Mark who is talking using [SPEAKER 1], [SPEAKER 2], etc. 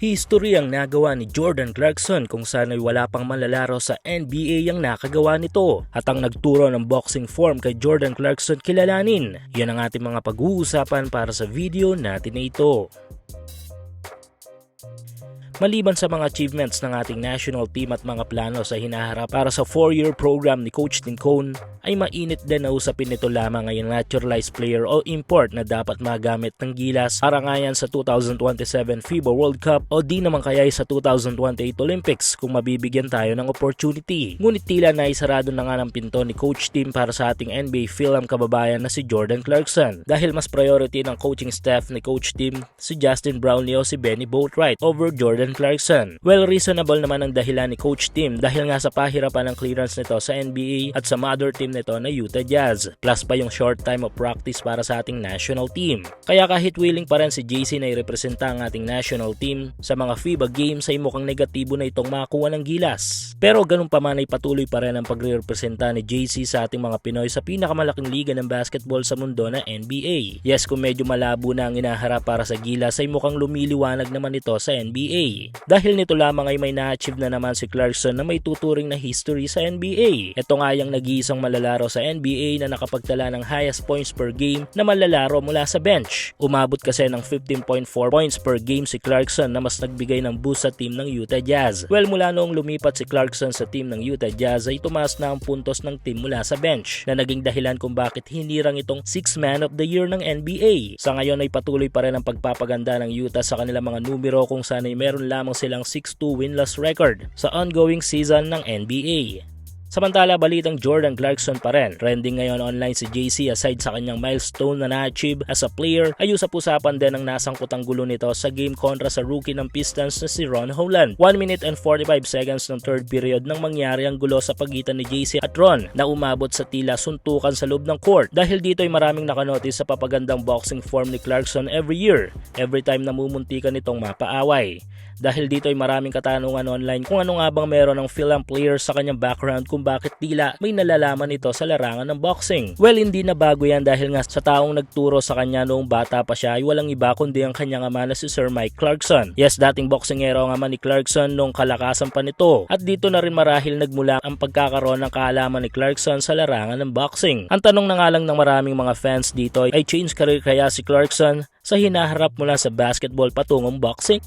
[SPEAKER 1] History ang nagawa ni Jordan Clarkson kung saan ay wala pang manlalaro sa NBA ang nakagawa nito. At ang nagturo ng boxing form kay Jordan Clarkson kilalanin. Yan ang ating mga pag-uusapan para sa video natin na ito. Maliban sa mga achievements ng ating national team at mga plano sa hinaharap para sa 4-year program ni Coach Tincone, ay mainit din na usapin nito lamang ay naturalized player o import na dapat magamit ng gilas para nga yan sa 2027 FIBA World Cup o di naman kaya sa 2028 Olympics kung mabibigyan tayo ng opportunity. Ngunit tila na isarado na nga ng pinto ni Coach Tim para sa ating NBA film kababayan na si Jordan Clarkson dahil mas priority ng coaching staff ni Coach Tim si Justin Brownlee o si Benny Boatwright over Jordan Clarkson. Well, reasonable naman ang dahilan ni Coach Tim dahil nga sa pahirapan ng clearance nito sa NBA at sa mother team nito na Utah Jazz, plus pa yung short time of practice para sa ating national team. Kaya kahit willing pa rin si JC na irepresenta ang ating national team sa mga FIBA games ay mukhang negatibo na itong makakuha ng gilas. Pero ganun pa man ay patuloy pa rin ang pagre-representa ni JC sa ating mga Pinoy sa pinakamalaking liga ng basketball sa mundo na NBA. Yes, kung medyo malabo na ang inaharap para sa gilas ay mukhang lumiliwanag naman ito sa NBA. Dahil nito lamang ay may na-achieve na naman si Clarkson na may tuturing na history sa NBA. Ito nga yung nag-iisang malalaro sa NBA na nakapagtala ng highest points per game na malalaro mula sa bench. Umabot kasi ng 15.4 points per game si Clarkson na mas nagbigay ng boost sa team ng Utah Jazz. Well, mula noong lumipat si Clarkson sa team ng Utah Jazz ay tumaas na ang puntos ng team mula sa bench na naging dahilan kung bakit hinirang itong 6th man of the year ng NBA. Sa ngayon ay patuloy pa rin ang pagpapaganda ng Utah sa kanilang mga numero kung saan ay meron lamang silang 6-2 winless record sa ongoing season ng NBA. Samantala, balitang Jordan Clarkson pa rin. Trending ngayon online si JC aside sa kanyang milestone na na-achieve as a player ay usap-usapan din ang nasangkutang gulo nito sa game kontra sa rookie ng Pistons na si Ron Holland. 1 minute and 45 seconds ng third period nang mangyari ang gulo sa pagitan ni JC at Ron na umabot sa tila suntukan sa loob ng court. Dahil dito ay maraming nakanotice sa papagandang boxing form ni Clarkson every year, every time na mumuntikan itong mapaaway. Dahil dito ay maraming katanungan online kung ano nga bang meron ng film player sa kanyang background kung bakit tila may nalalaman ito sa larangan ng boxing. Well, hindi na bago yan dahil nga sa taong nagturo sa kanya noong bata pa siya ay walang iba kundi ang kanyang ama na si Sir Mike Clarkson. Yes, dating boxingero ang ama ni Clarkson noong kalakasan pa nito. At dito na rin marahil nagmula ang pagkakaroon ng kaalaman ni Clarkson sa larangan ng boxing. Ang tanong na nga lang ng maraming mga fans dito ay change career kaya si Clarkson sa hinaharap mula sa basketball patungong boxing?